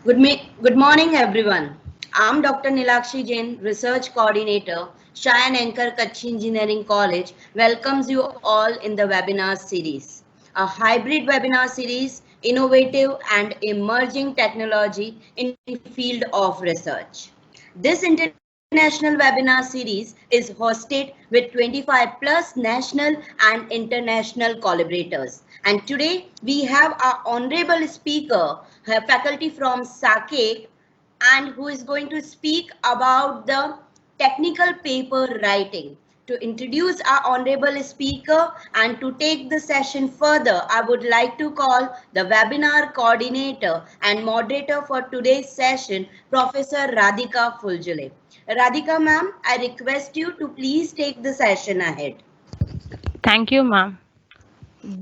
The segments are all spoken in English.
Good morning, everyone. I'm Dr. Nilakshi Jain, Research Coordinator, Cheyenne Anchor Kutch Engineering College, welcomes you all in the webinar series. A hybrid webinar series, innovative and emerging technology in field of research. This international webinar series is hosted with 25 plus national and international collaborators. And today we have our honorable speaker, her faculty from SAKE, and who is going to speak about the technical paper writing. To introduce our honorable speaker and to take the session further, I would like to call the webinar coordinator and moderator for today's session, Professor Radhika Fuljule. Radhika ma'am, I request you to please take the session ahead. Thank you, ma'am.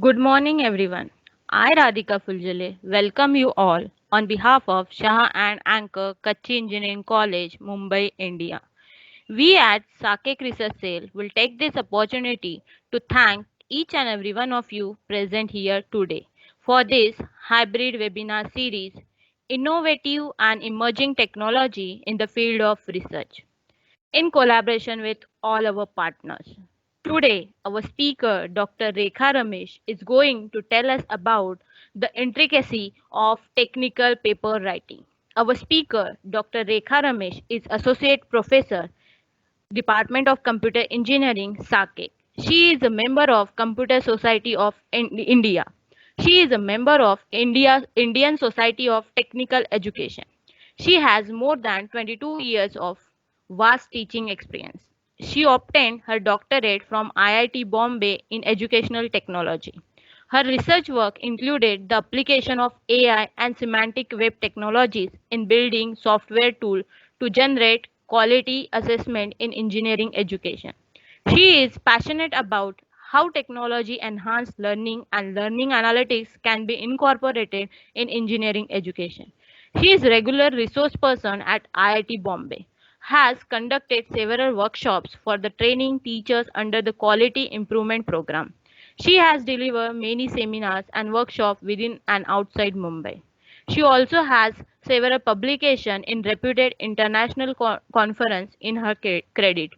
Good morning, everyone. I, Radhika Fuljale, welcome you all on behalf of Shah and Anchor Kutch Engineering College, Mumbai, India. We at Sakek Research Cell will take this opportunity to thank each and every one of you present here today for this hybrid webinar series, Innovative and Emerging Technology in the Field of Research, in collaboration with all our partners. Today, our speaker, Dr. Rekha Ramesh, is going to tell us about the intricacy of technical paper writing. Our speaker, Dr. Rekha Ramesh, is Associate Professor, Department of Computer Engineering, SAKE. She is a member of Computer Society of India. She is a member of Indian Society of Technical Education. She has more than 22 years of vast teaching experience. She obtained her doctorate from IIT Bombay in educational technology. Her research work included the application of AI and semantic web technologies in building software tools to generate quality assessment in engineering education. She is passionate about how technology enhanced learning and learning analytics can be incorporated in engineering education. She is regular resource person at IIT Bombay, has conducted several workshops for the training teachers under the quality improvement program. She has delivered many seminars and workshops within and outside Mumbai. She also has several publications in reputed international conference in her credit.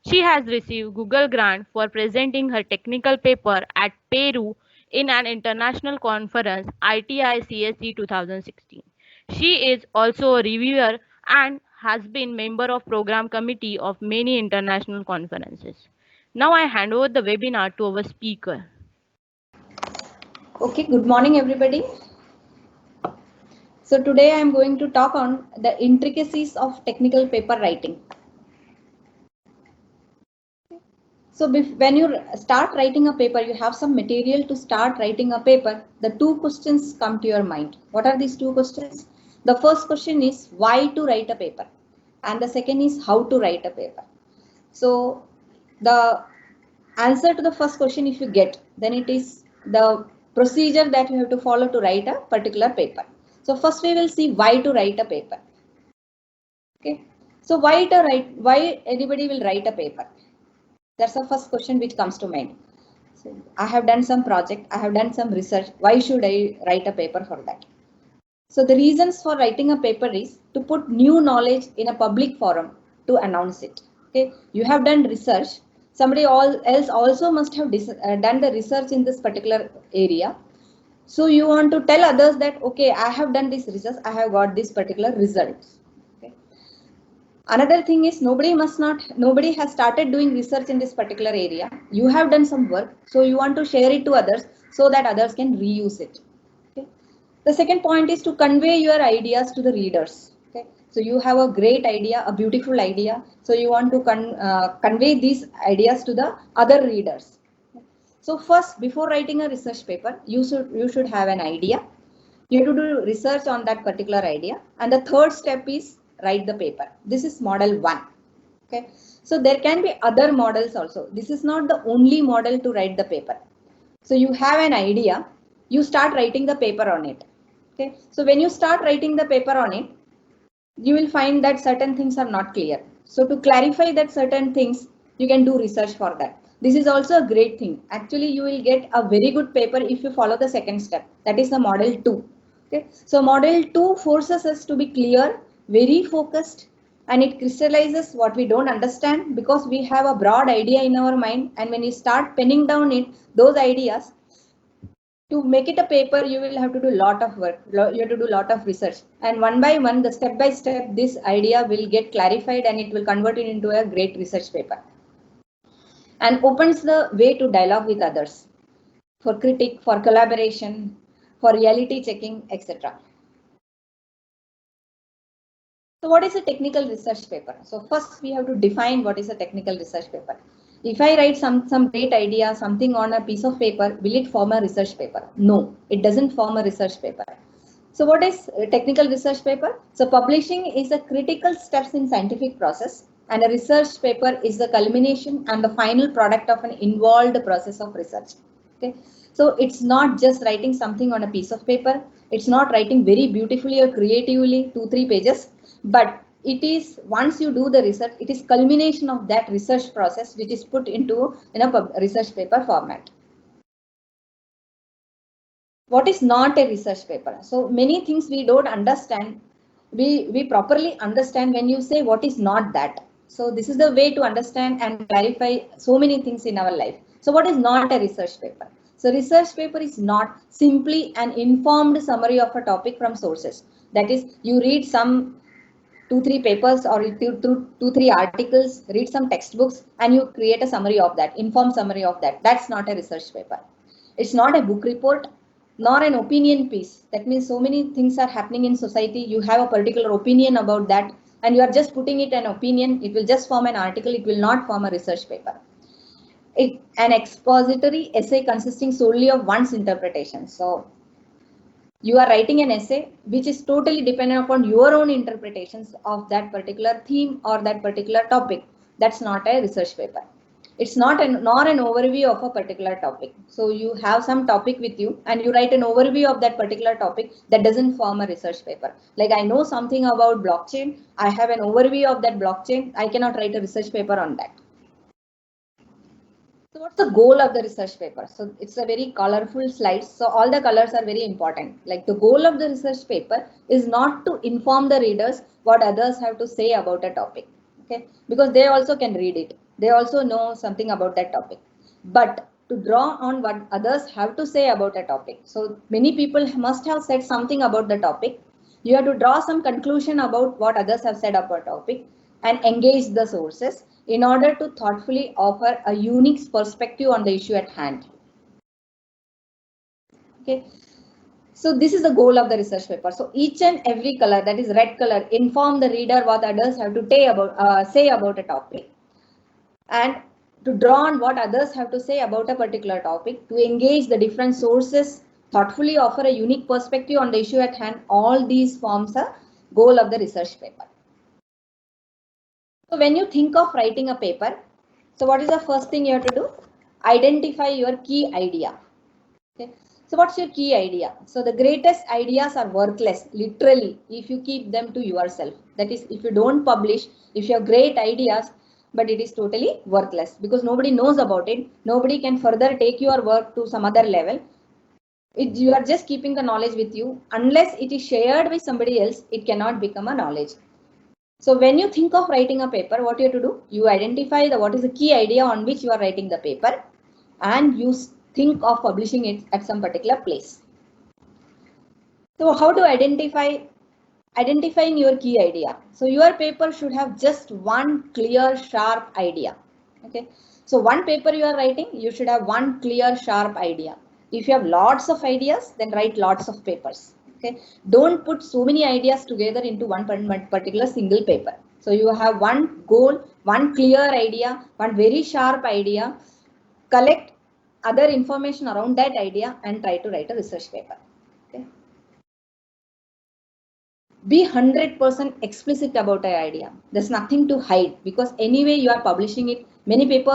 She has received Google Grant for presenting her technical paper at Peru in an international conference ITI CSE 2016. She is also a reviewer and has been member of program committee of many international conferences. Now I hand over the webinar to our speaker. Okay, good morning everybody. So today I am going to talk on the intricacies of technical paper writing. So when you start writing a paper, you have some material to start writing a paper. The two questions come to your mind. What are these two questions? The first question is why to write a paper, and the second is how to write a paper. So the answer to the first question, if you get, then it is the procedure that you have to follow to write a particular paper. So first we will see why to write a paper. Okay. So why anybody will write a paper? That's the first question which comes to mind. So I have done some project, I have done some research. Why should I write a paper for that? So the reasons for writing a paper is to put new knowledge in a public forum to announce it. Okay, you have done research. Somebody else also must have done the research in this particular area. So you want to tell others that okay, I have done this research, I have got this particular results. Okay. Another thing is nobody has started doing research in this particular area. You have done some work, so you want to share it to others so that others can reuse it. Okay. The second point is to convey your ideas to the readers. Okay. So you have a great idea, a beautiful idea. So you want to convey these ideas to the other readers. So first, before writing a research paper, you should have an idea. You have to do research on that particular idea. And the third step is write the paper. This is model 1. Okay. So there can be other models also. This is not the only model to write the paper. So you have an idea, you start writing the paper on it. Okay. So when you start writing the paper on it, you will find that certain things are not clear. So to clarify that certain things, you can do research for that. This is also a great thing. Actually, you will get a very good paper if you follow the second step. That is the model 2. Okay, so model 2 forces us to be clear, very focused, and it crystallizes what we don't understand because we have a broad idea in our mind, and when you start penning down those ideas, to make it a paper, you will have to do a lot of work. You have to do a lot of research, and one by one, the step by step, this idea will get clarified and it will convert it into a great research paper, and opens the way to dialogue with others, for critique, for collaboration, for reality checking, etc. So what is a technical research paper? So first we have to define what is a technical research paper. If I write some great idea, something on a piece of paper, will it form a research paper? No, it doesn't form a research paper. So what is a technical research paper? So publishing is a critical steps in scientific process, and a research paper is the culmination and the final product of an involved process of research. Okay, so it's not just writing something on a piece of paper. It's not writing very beautifully or creatively 2-3 pages, but it is, once you do the research, it is culmination of that research process which is put into in a research paper format. What is not a research paper? So many things we don't understand. We properly understand when you say what is not that. So this is the way to understand and clarify so many things in our life. So what is not a research paper? So research paper is not simply an informed summary of a topic from sources. That is, you read some 2-3 papers or 2-3 articles, read some textbooks, and you create a summary of that, informed summary of that. That's not a research paper. It's not a book report, nor an opinion piece. That means so many things are happening in society. You have a particular opinion about that, and you are just putting it an opinion. It will just form an article. It will not form a research paper. An expository essay consisting solely of one's interpretation. So you are writing an essay which is totally dependent upon your own interpretations of that particular theme or that particular topic. That's not a research paper. It's not nor an overview of a particular topic. So you have some topic with you and you write an overview of that particular topic. That doesn't form a research paper. Like, I know something about blockchain, I have an overview of that blockchain, I cannot write a research paper on that. So what's the goal of the research paper? So it's a very colorful slide. So all the colors are very important. Like, the goal of the research paper is not to inform the readers what others have to say about a topic. Okay, because they also can read it. They also know something about that topic. But to draw on what others have to say about a topic. So many people must have said something about the topic. You have to draw some conclusion about what others have said about a topic and engage the sources in order to thoughtfully offer a unique perspective on the issue at hand. Okay, so this is the goal of the research paper. So each and every color, that is red color, inform the reader what others have to say about a topic, and to draw on what others have to say about a particular topic, to engage the different sources, thoughtfully offer a unique perspective on the issue at hand. All these forms a goal of the research paper. So when you think of writing a paper, so what is the first thing you have to do? Identify your key idea. Okay. So what's your key idea? So the greatest ideas are worthless, literally, if you keep them to yourself. That is, if you don't publish, if you have great ideas, but it is totally worthless because nobody knows about it. Nobody can further take your work to some other level. You are just keeping the knowledge with you. Unless it is shared with somebody else, it cannot become a knowledge. So when you think of writing a paper, what you have to do? You identify what is the key idea on which you are writing the paper, and you think of publishing it at some particular place. So how to identifying your key idea? So your paper should have just one clear, sharp idea. Okay. So one paper you are writing, you should have one clear, sharp idea. If you have lots of ideas, then write lots of papers. Okay. Don't put so many ideas together into one particular single paper. So you have one goal, one clear idea, one very sharp idea. Collect other information around that idea and try to write a research paper. Okay. Be 100% explicit about an idea. There's nothing to hide because anyway you are publishing it. Many people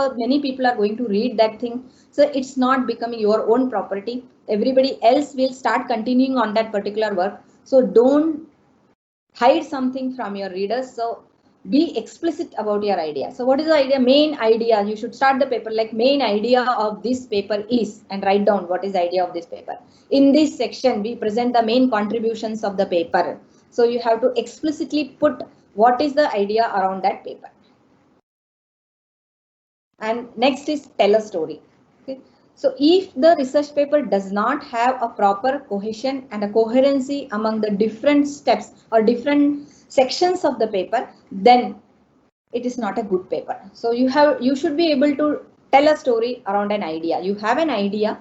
are going to read that thing. So it's not becoming your own property. Everybody else will start continuing on that particular work. So don't hide something from your readers. So be explicit about your idea. So what is the idea? Main idea. You should start the paper like main idea of this paper is, and write down what is the idea of this paper. In this section, we present the main contributions of the paper. So you have to explicitly put what is the idea around that paper. And next is tell a story. Okay. So if the research paper does not have a proper cohesion and a coherency among the different steps or different sections of the paper, then it is not a good paper. So you should be able to tell a story around an idea. You have an idea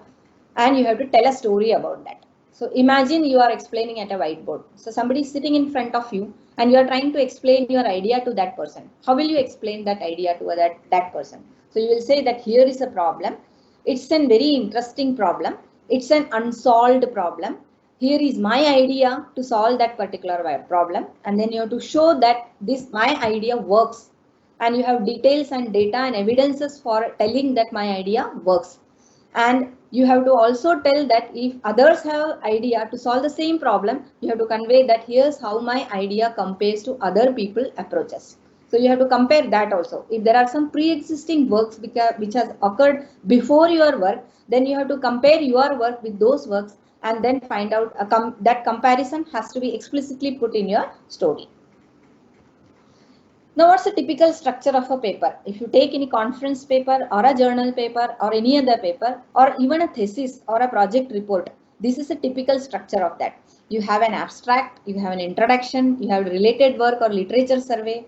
and you have to tell a story about that. So imagine you are explaining at a whiteboard. So somebody is sitting in front of you and you are trying to explain your idea to that person. How will you explain that idea to that person? So you will say that here is a problem. It's a very interesting problem. It's an unsolved problem. Here is my idea to solve that particular problem. And then you have to show that this my idea works. And you have details and data and evidences for telling that my idea works. And you have to also tell that if others have idea to solve the same problem, you have to convey that here's how my idea compares to other people approaches. So you have to compare that also. If there are some pre-existing works which has occurred before your work, then you have to compare your work with those works and then find out that comparison has to be explicitly put in your story. Now, what's the typical structure of a paper? If you take any conference paper or a journal paper or any other paper or even a thesis or a project report, this is a typical structure of that. You have an abstract, you have an introduction, you have related work or literature survey,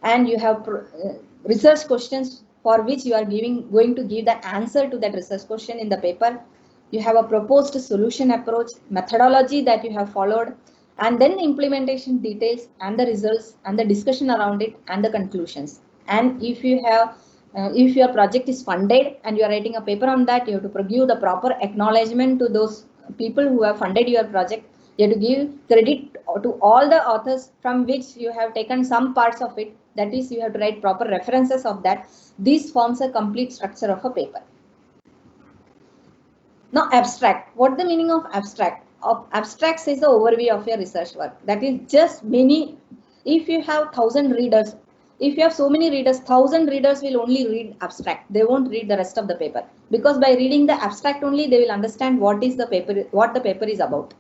and you have research questions for which you are going to give the answer to that research question in the paper. You have a proposed solution approach, methodology that you have followed, and then the implementation details and the results and the discussion around it and the conclusions. And if you have if your project is funded and you are writing a paper on that, you have to give the proper acknowledgement to those people who have funded your project. You have to give credit to all the authors from which you have taken some parts of it. That is, you have to write proper references of that. This forms a complete structure of a paper. Now, abstract. What the meaning of abstract? Abstract says the overview of your research work. That is just many. If you have 1,000 readers, if you have so many readers, 1,000 readers will only read abstract. They won't read the rest of the paper, because by reading the abstract only, they will understand what the paper is about.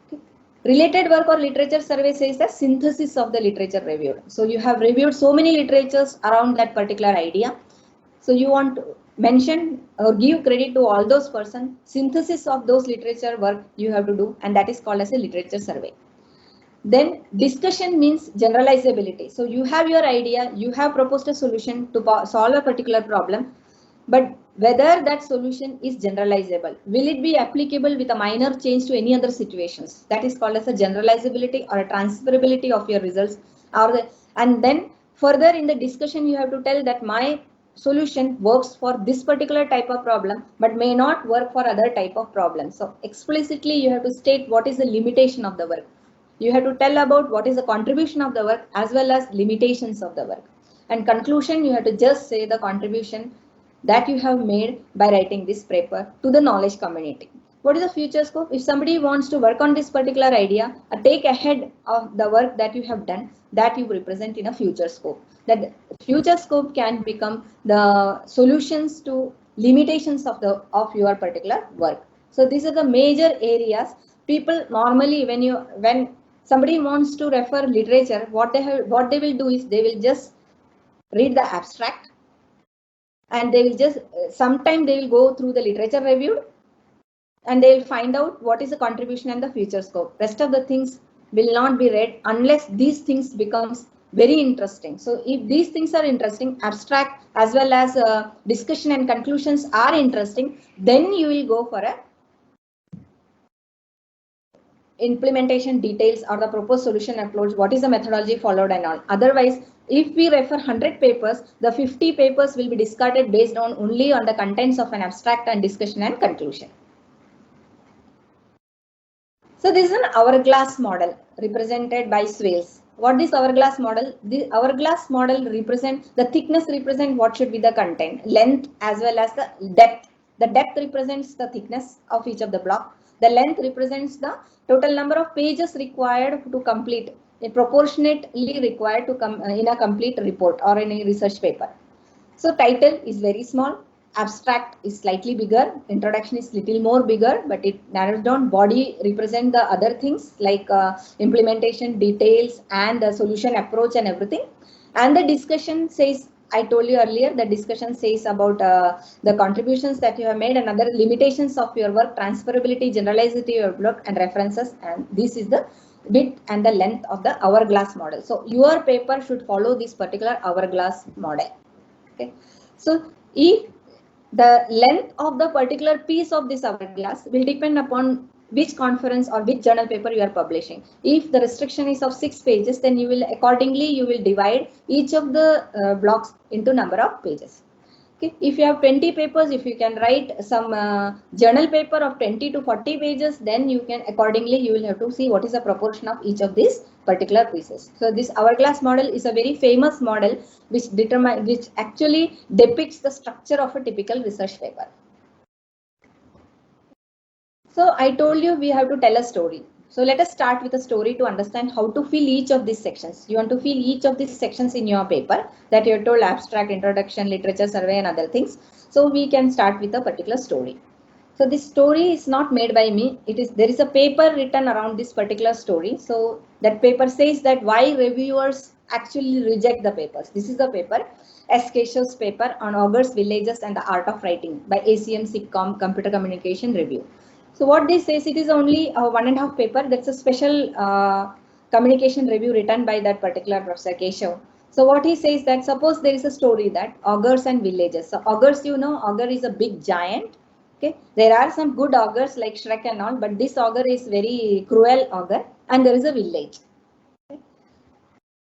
Okay. Related work or literature survey says the synthesis of the literature reviewed. So you have reviewed so many literatures around that particular idea. So you want to mention or give credit to all those persons. Synthesis of those literature work you have to do, and that is called as a literature survey. Then discussion means generalizability. So you have your idea, you have proposed a solution to solve a particular problem, but whether that solution is generalizable, will it be applicable with a minor change to any other situations? That is called as a generalizability or a transferability of your results. And then further in the discussion, you have to tell that my solution works for this particular type of problem, but may not work for other type of problems. So explicitly, you have to state what is the limitation of the work. You have to tell about what is the contribution of the work as well as limitations of the work. And conclusion, you have to just say the contribution that you have made by writing this paper to the knowledge community. What is the future scope? If somebody wants to work on this particular idea, take ahead of the work that you have done, that you represent in a future scope. That future scope can become the solutions to limitations of your particular work. So these are the major areas. People normally, when somebody wants to refer literature, what they will do is they will just read the abstract, and they will just sometime they will go through the literature review, and they will find out what is the contribution and the future scope. Rest of the things will not be read unless these things becomes very interesting. So if these things are interesting, abstract as well as discussion and conclusions are interesting, then you will go for a implementation details or the proposed solution approach, what is the methodology followed and all. Otherwise, if we refer 100 papers, the 50 papers will be discarded based on only on the contents of an abstract and discussion and conclusion. So this is an hourglass model represented by swales. What is hourglass model? The hourglass model represents the thickness represent what should be the content, length as well as the depth. The depth represents the thickness of each of the block. The length represents the total number of pages required to complete proportionately required to come in a complete report or in a research paper. So title is very small, abstract is slightly bigger, introduction is little more bigger, but it narrows down. Body represent the other things like implementation details and the solution approach and everything. And the discussion says, I told you earlier, the discussion says about the contributions that you have made and other limitations of your work, transferability, generalizability of your work and references. And this is the width and the length of the hourglass model. So your paper should follow this particular hourglass model. Okay. So if the length of the particular piece of this hourglass will depend upon which conference or which journal paper you are publishing. If the restriction is of 6 pages, then you will accordingly you will divide each of the blocks into number of pages. Okay. If you have 20 papers, if you can write some journal paper of 20 to 40 pages, then you can accordingly you will have to see what is the proportion of each of these particular pieces. So this hourglass model is a very famous model which actually depicts the structure of a typical research paper. So I told you we have to tell a story. So let us start with a story to understand how to fill each of these sections. You want to fill each of these sections in your paper that you are told abstract, introduction, literature, survey and other things. So we can start with a particular story. So this story is not made by me. There is a paper written around this particular story. So that paper says that why reviewers actually reject the papers. This is the paper, S. Keshav's paper on Augurs, Villages and the Art of Writing by ACM SIGCOM Computer Communication Review. So what this says, it is only a 1.5 paper. That's a special communication review written by that particular Professor Keshav. So what he says that suppose there is a story that augurs and villages. So augurs, you know, augur is a big giant. Okay, there are some good augurs like Shrek and all, but this augur is very cruel augur, and there is a village. Okay.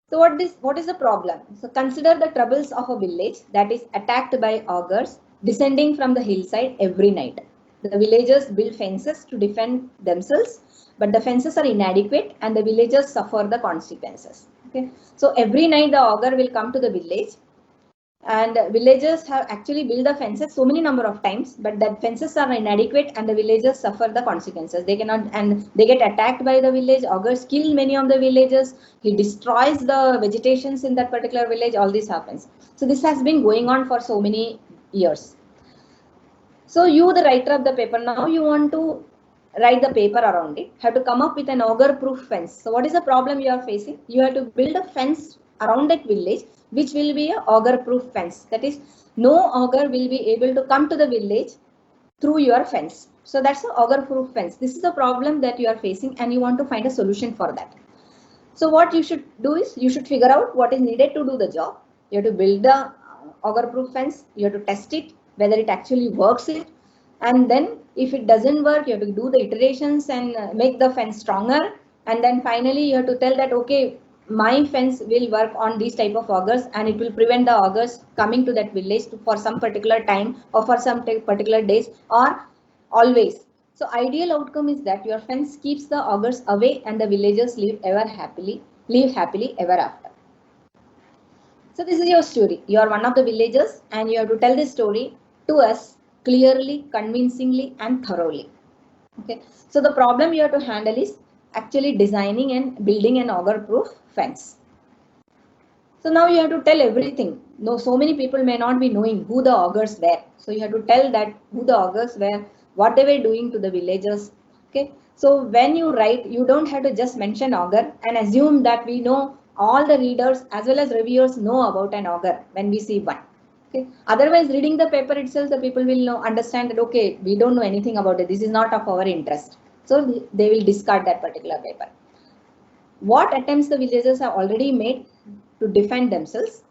So what is the problem? So consider the troubles of a village that is attacked by augurs descending from the hillside every night. The villagers build fences to defend themselves, but the fences are inadequate and the villagers suffer the consequences. Okay. So every night the augur will come to the village, and villagers have actually built the fences so many number of times, but the fences are inadequate and the villagers suffer the consequences. They cannot, and they get attacked by the village. Augurs kill many of the villagers. He destroys the vegetations in that particular village. All this happens. So this has been going on for so many years. So you, the writer of the paper, now you want to write the paper around it, have to come up with an augur-proof fence. So what is the problem you are facing? You have to build a fence around that village, which will be a augur-proof fence. That is, no augur will be able to come to the village through your fence. So that's the augur-proof fence. This is the problem that you are facing, and you want to find a solution for that. So what you should do is you should figure out what is needed to do the job. You have to build the augur-proof fence. You have to test it, whether it actually works it. And then if it doesn't work, you have to do the iterations and make the fence stronger. And then finally you have to tell that, okay, my fence will work on these type of augurs and it will prevent the augurs coming to that village for some particular time or for some particular days or always. So ideal outcome is that your fence keeps the augurs away and the villagers live happily ever after. So this is your story. You are one of the villagers and you have to tell this story to us clearly, convincingly and thoroughly. Okay. So the problem you have to handle is actually designing and building an augur-proof fence. So now you have to tell everything. No, so many people may not be knowing who the augurs were. So you have to tell that who the augurs were, what they were doing to the villagers. Okay. So when you write, you don't have to just mention augur and assume that we know all the readers as well as reviewers know about an augur when we see one. Okay. Otherwise, reading the paper itself, the people will understand that, okay, we don't know anything about it. This is not of our interest. So they will discard that particular paper. What attempts the villagers have already made to defend themselves,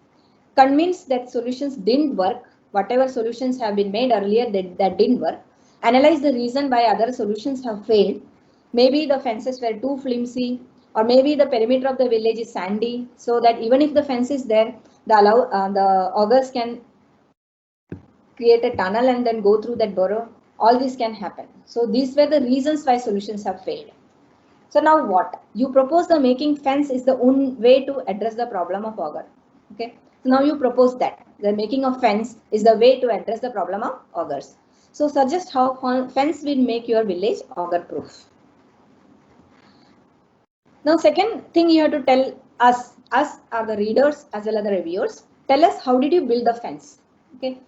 convinced that solutions didn't work, whatever solutions have been made earlier that didn't work, analyze the reason why other solutions have failed. Maybe the fences were too flimsy, or maybe the perimeter of the village is sandy, so that even if the fence is there, the augurs can create a tunnel and then go through that burrow. All this can happen. So these were the reasons why solutions have failed. So now what? You propose the making fence is the only way to address the problem of augur. Okay. So now you propose that the making of fence is the way to address the problem of augurs. So suggest how fence will make your village augur proof. Now, second thing you have to tell us are the readers as well as the reviewers. Tell us how did you build the fence? Okay.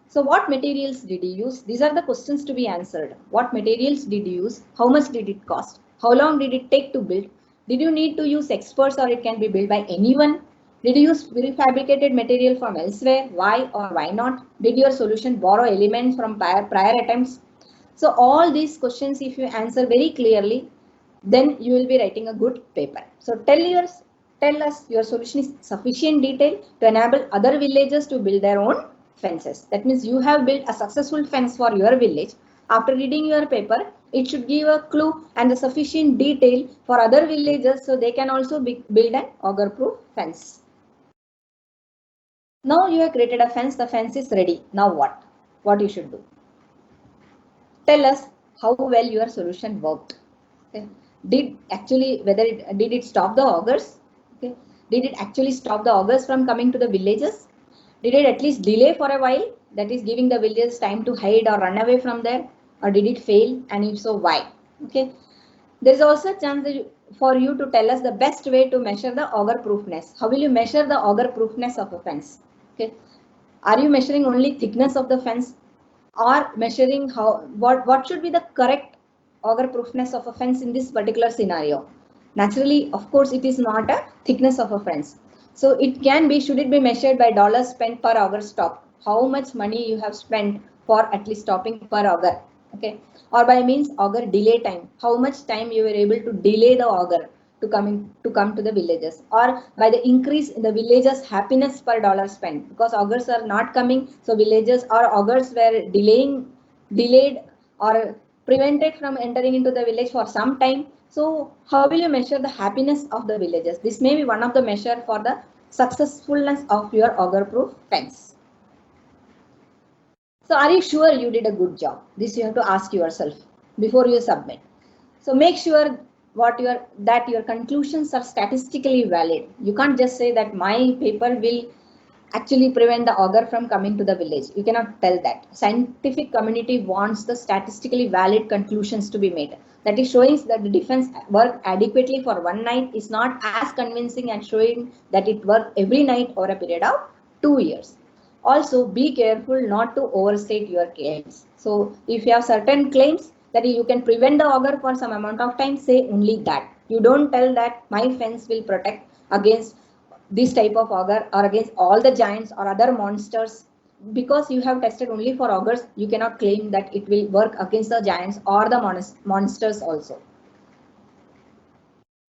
So what materials did you use? These are the questions to be answered. What materials did you use? How much did it cost? How long did it take to build? Did you need to use experts or it can be built by anyone? Did you use prefabricated material from elsewhere? Why or why not? Did your solution borrow elements from prior attempts? So all these questions, if you answer very clearly, then you will be writing a good paper. So tell us your solution is sufficient detail to enable other villagers to build their own fences. That means you have built a successful fence for your village. After reading your paper, it should give a clue and the sufficient detail for other villagers so they can also build an auger-proof fence. Now you have created a fence, the fence is ready. Now what? What you should do? Tell us how well your solution worked. Okay. Did it stop the augurs? Okay. Did it actually stop the augurs from coming to the villages? Did it at least delay for a while? That is giving the villagers time to hide or run away from there? Or did it fail? And if so, why? Okay. There is also a chance for you to tell us the best way to measure the auger proofness. How will you measure the auger proofness of a fence? Okay. Are you measuring only thickness of the fence or measuring what should be the correct auger proofness of a fence in this particular scenario? Naturally, of course, it is not a thickness of a fence. So it can be, should it be measured by dollars spent per auger stop? How much money you have spent for at least stopping per auger? Okay. Or by means auger delay time. How much time you were able to delay the auger to come to the villages, or by the increase in the villagers happiness per dollar spent, because augurs are not coming, so villagers or augurs were delayed or prevented from entering into the village for some time. So how will you measure the happiness of the villagers? This may be one of the measure for the successfulness of your auger proof fence. So are you sure you did a good job? This you have to ask yourself before you submit. So make sure that your conclusions are statistically valid. You can't just say that my paper will actually prevent the auger from coming to the village. You cannot tell that. Scientific community wants the statistically valid conclusions to be made. That is showing that the defense worked adequately for one night is not as convincing as showing that it worked every night over a period of 2 years. Also, be careful not to overstate your claims. So if you have certain claims that you can prevent the auger for some amount of time, say only that. You don't tell that my fence will protect against this type of auger or against all the giants or other monsters. Because you have tested only for augurs, you cannot claim that it will work against the giants or the monsters also.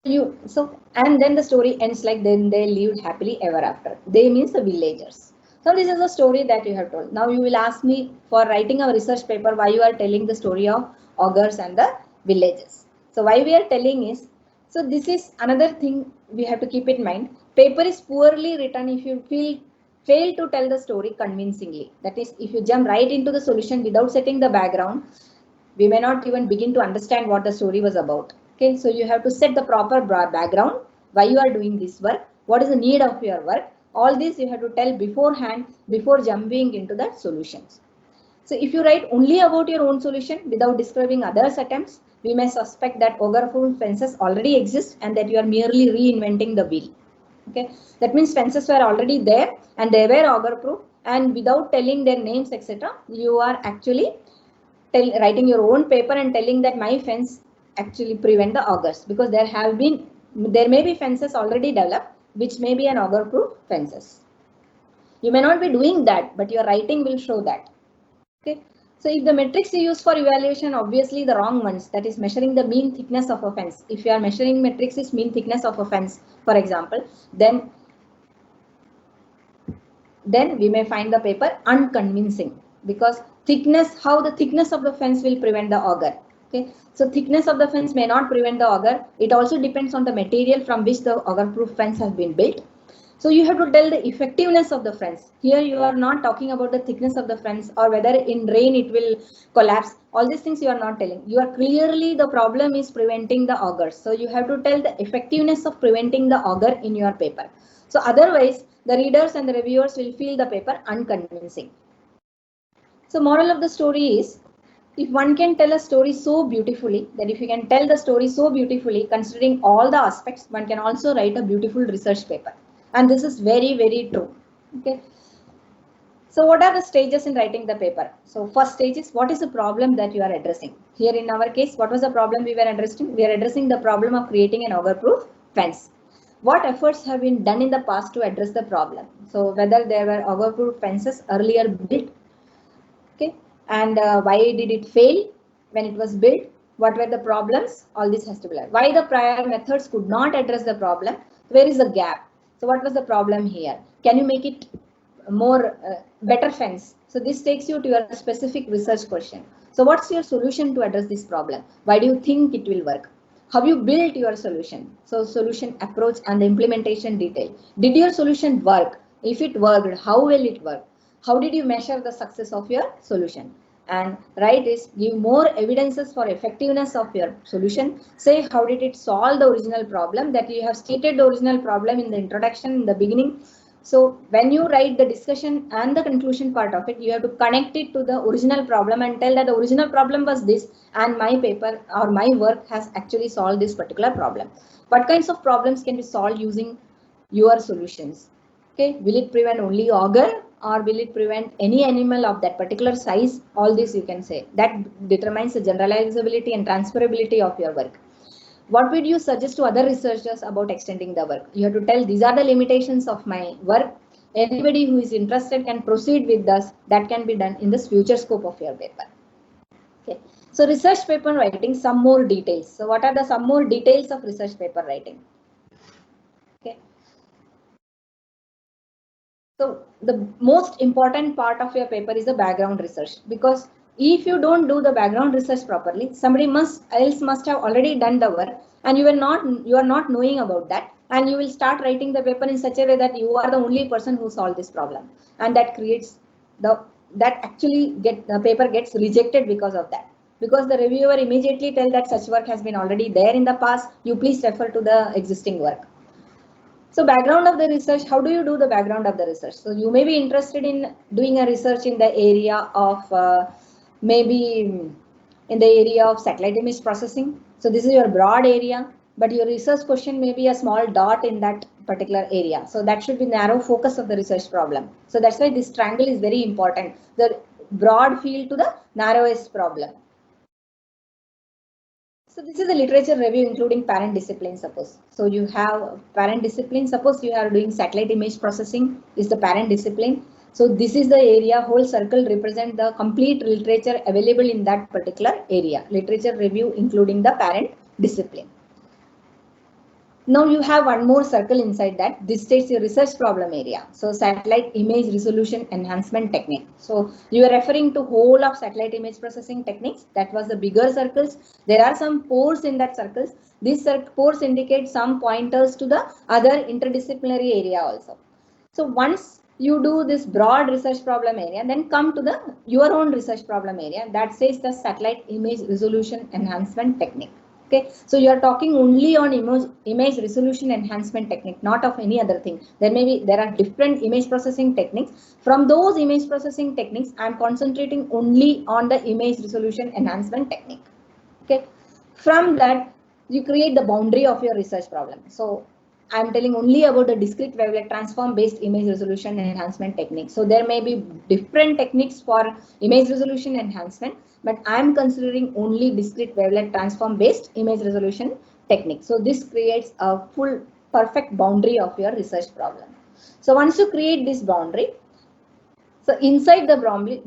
And then the story ends like then they lived happily ever after. They means the villagers. So this is the story that you have told. Now you will ask me for writing a research paper why you are telling the story of augurs and the villages. So why we are telling is, so this is another thing we have to keep in mind. Paper is poorly written if you fail to tell the story convincingly. That is, if you jump right into the solution without setting the background, we may not even begin to understand what the story was about. Okay, so you have to set the proper background, why you are doing this work, what is the need of your work. All this you have to tell beforehand before jumping into the solutions. So if you write only about your own solution without describing others' attempts, we may suspect that auger-proof fences already exist and that you are merely reinventing the wheel. Okay, that means fences were already there and they were auger-proof, and without telling their names, etc., you are actually writing your own paper and telling that my fence actually prevent the augurs, because there may be fences already developed which may be an auger proof fences. You may not be doing that, but your writing will show that. Okay. So if the metrics you use for evaluation, obviously the wrong ones, that is measuring the mean thickness of a fence. If you are measuring metrics is mean thickness of a fence, for example, then we may find the paper unconvincing, because how the thickness of the fence will prevent the auger. Okay, so thickness of the fence may not prevent the auger. It also depends on the material from which the auger proof fence has been built. So you have to tell the effectiveness of the fence. Here you are not talking about the thickness of the fence or whether in rain it will collapse. All these things you are not telling. You are clearly, the problem is preventing the augers. So you have to tell the effectiveness of preventing the auger in your paper. So otherwise, the readers and the reviewers will feel the paper unconvincing. So moral of the story is, if one can tell a story so beautifully, that if you can tell the story so beautifully, considering all the aspects, one can also write a beautiful research paper. And this is very, very true. Okay. So what are the stages in writing the paper? So first stage is, what is the problem that you are addressing? Here in our case, what was the problem we were addressing? We are addressing the problem of creating an auger-proof fence. What efforts have been done in the past to address the problem? So whether there were auger-proof fences earlier built, okay, and why did it fail when it was built? What were the problems? All this has to be learned. Why the prior methods could not address the problem? Where is the gap? So what was the problem here? Can you make it more better fence? So this takes you to your specific research question. So what's your solution to address this problem? Why do you think it will work? How you built your solution? So solution approach and the implementation detail. Did your solution work? If it worked, how will it work? How did you measure the success of your solution? And right is, give more evidences for effectiveness of your solution. Say, how did it solve the original problem? That you have stated the original problem in the introduction, in the beginning. So when you write the discussion and the conclusion part of it, you have to connect it to the original problem and tell that the original problem was this, and my paper or my work has actually solved this particular problem. What kinds of problems can be solved using your solutions? Okay, will it prevent only auger, or will it prevent any animal of that particular size? All this you can say. That determines the generalizability and transferability of your work. What would you suggest to other researchers about extending the work? You have to tell, these are the limitations of my work. Anybody who is interested can proceed with this. That can be done in this future scope of your paper. Okay. So research paper writing, some more details. So what are the some more details of research paper writing? Okay. So the most important part of your paper is the background research, because if you don't do the background research properly, somebody else must have already done the work, and you are not knowing about that, and you will start writing the paper in such a way that you are the only person who solved this problem, and that creates that actually the paper gets rejected because of that, because the reviewer immediately tell that such work has been already there in the past, you please refer to the existing work. So background of the research, how do you do the background of the research? So you may be interested in doing a research in the area of maybe in the area of satellite image processing. So this is your broad area, but your research question may be a small dot in that particular area. So that should be narrow focus of the research problem. So that's why this triangle is very important. The broad field to the narrowest problem. So this is a literature review including parent discipline, suppose. So you have parent discipline, suppose you are doing satellite image processing is the parent discipline. So this is the area, whole circle represent the complete literature available in that particular area. Literature review including the parent discipline. Now you have one more circle inside that. This states your research problem area. So satellite image resolution enhancement technique. So you are referring to whole of satellite image processing techniques. That was the bigger circles. There are some pores in that circles. These pores indicate some pointers to the other interdisciplinary area also. So once you do this broad research problem area, then come to the your own research problem area that says the satellite image resolution enhancement technique. Okay, so you are talking only on image resolution enhancement technique, not of any other thing. There are different image processing techniques. From those image processing techniques, I am concentrating only on the image resolution enhancement technique. Okay, from that you create the boundary of your research problem. So I am telling only about the discrete wavelet transform based image resolution enhancement technique. So there may be different techniques for image resolution enhancement, but I am considering only discrete wavelet transform based image resolution technique. So this creates a full perfect boundary of your research problem. So once you create this boundary, so inside the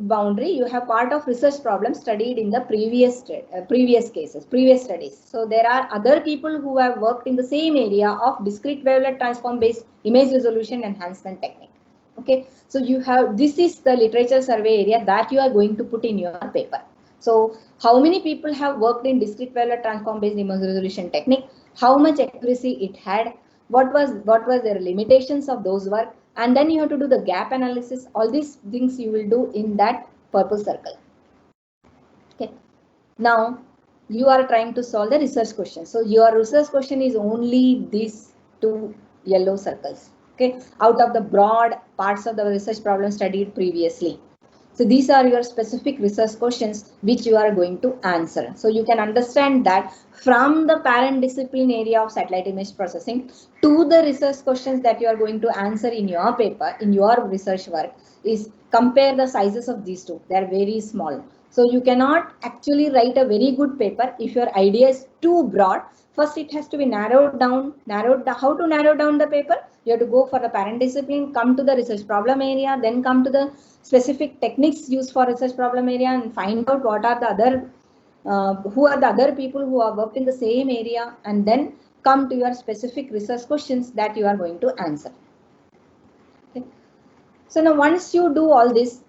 boundary, you have part of research problem studied in the previous studies. So there are other people who have worked in the same area of discrete wavelet transform based image resolution enhancement technique. Okay, so you have, this is the literature survey area that you are going to put in your paper. So how many people have worked in discrete wavelet transform based image resolution technique? How much accuracy it had? What was their limitations of those work? And then you have to do the gap analysis. All these things you will do in that purple circle. Okay. Now you are trying to solve the research question. So your research question is only these two yellow circles. Okay, out of the broad parts of the research problem studied previously. So these are your specific research questions which you are going to answer. So you can understand that from the parent discipline area of satellite image processing to the research questions that you are going to answer in your paper, in your research work, is compare the sizes of these two. They are very small. So you cannot actually write a very good paper if your idea is too broad. First, it has to be narrowed down. How to narrow down the paper? You have to go for the parent discipline, come to the research problem area, then come to the specific techniques used for research problem area, and find out what are the other who are the other people who have worked in the same area, and then come to your specific research questions that you are going to answer. Okay. So now once you do all this,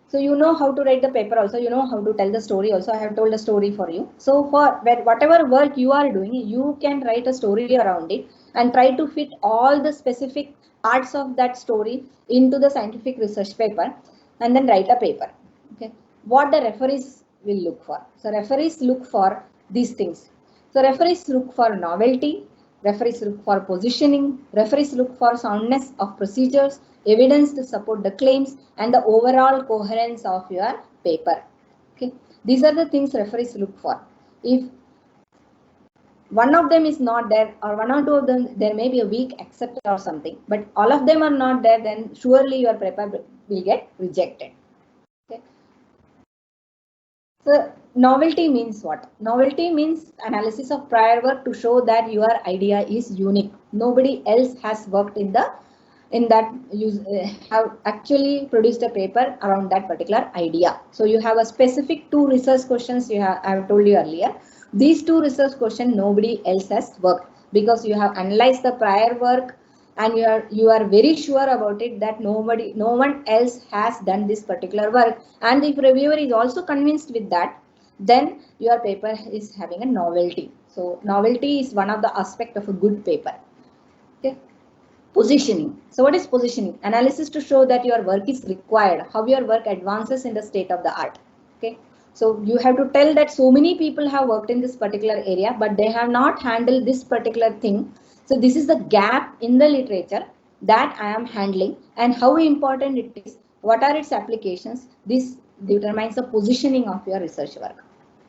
so you know how to write the paper also, you know how to tell the story also. I have told a story for you. So for whatever work you are doing, you can write a story around it and try to fit all the specific parts of that story into the scientific research paper, and then write a paper. Okay. What the referees will look for. So referees look for these things. So referees look for novelty, referees look for positioning, referees look for soundness of procedures, evidence to support the claims, and the overall coherence of your paper. Okay. These are the things referees look for. If one of them is not there, or one or two of them, there may be a weak exception or something, but all of them are not there, then surely your paper will get rejected. Okay. So novelty means what? Novelty means analysis of prior work to show that your idea is unique. Nobody else has worked in that you have actually produced a paper around that particular idea. So you have a specific two research questions I have told you earlier. These two research questions nobody else has worked, because you have analyzed the prior work and you are very sure about it that no one else has done this particular work, and if reviewer is also convinced with that, then your paper is having a novelty. So novelty is one of the aspect of a good paper. Okay. Positioning. So what is positioning? Analysis to show that your work is required, how your work advances in the state of the art. Okay. So you have to tell that so many people have worked in this particular area, but they have not handled this particular thing. So this is the gap in the literature that I am handling, and how important it is, what are its applications. This determines the positioning of your research work.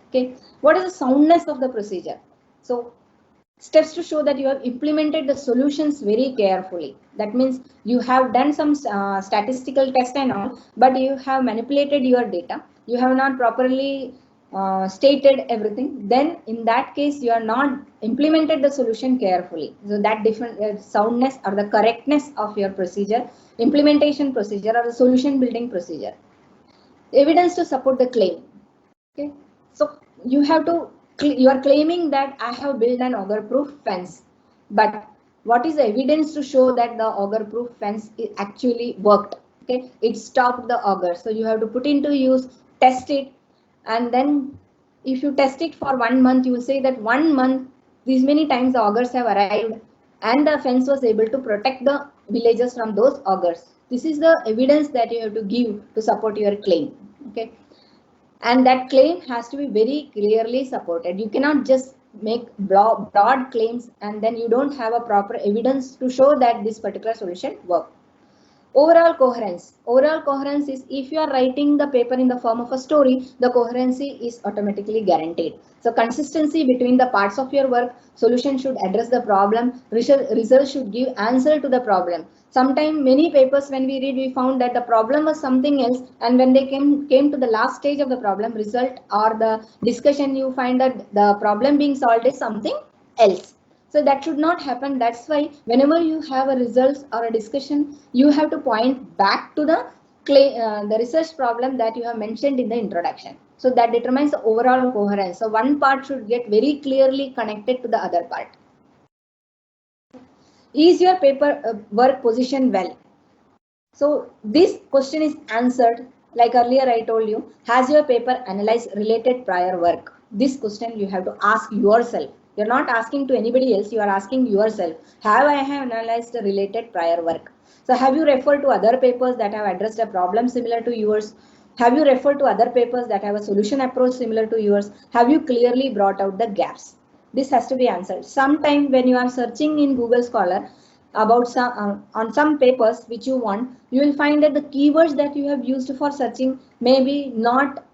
Okay. What is the soundness of the procedure? So steps to show that you have implemented the solutions very carefully. That means you have done some statistical test and all, but you have manipulated your data. You have not properly stated everything. Then in that case, you are not implemented the solution carefully. So that different soundness or the correctness of your procedure, implementation procedure, or the solution building procedure. Evidence to support the claim. Okay. So you are claiming that I have built an auger-proof fence, but what is the evidence to show that the auger-proof fence actually worked? Okay, it stopped the auger. So you have to put into use, test it, and then if you test it for 1 month, you will say that 1 month these many times the augers have arrived, and the fence was able to protect the villagers from those augers. This is the evidence that you have to give to support your claim. Okay. And that claim has to be very clearly supported. You cannot just make broad claims and then you don't have a proper evidence to show that this particular solution works. Overall coherence. Overall coherence is, if you are writing the paper in the form of a story, the coherency is automatically guaranteed. So consistency between the parts of your work, solution should address the problem, result should give answer to the problem. Sometimes many papers when we read, we found that the problem was something else, and when they came to the last stage of the problem, result or the discussion, you find that the problem being solved is something else. So that should not happen. That's why whenever you have a results or a discussion, you have to point back to the research problem that you have mentioned in the introduction. So that determines the overall coherence. So one part should get very clearly connected to the other part. Is your paper work positioned well? So this question is answered like earlier I told you. Has your paper analyzed related prior work? This question you have to ask yourself. You're not asking to anybody else. You are asking yourself. Have I analyzed the related prior work? So have you referred to other papers that have addressed a problem similar to yours? Have you referred to other papers that have a solution approach similar to yours? Have you clearly brought out the gaps? This has to be answered. Sometime when you are searching in Google Scholar, about some on some papers which you want, you will find that the keywords that you have used for searching maybe not,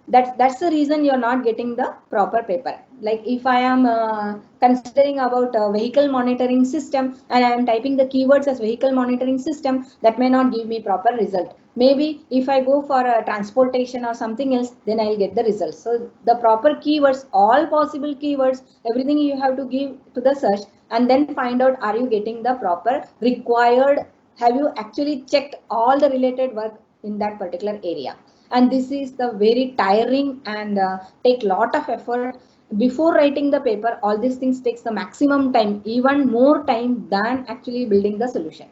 that's the reason you're not getting the proper paper. Like if I am considering about a vehicle monitoring system and I am typing the keywords as vehicle monitoring system, that may not give me proper result. Maybe if I go for a transportation or something else, then I'll get the results. So the proper keywords, all possible keywords, everything you have to give to the search, and then find out, are you getting the proper required, have you actually checked all the related work in that particular area. And this is the very tiring and take lot of effort before writing the paper. All these things takes the maximum time, even more time than actually building the solution.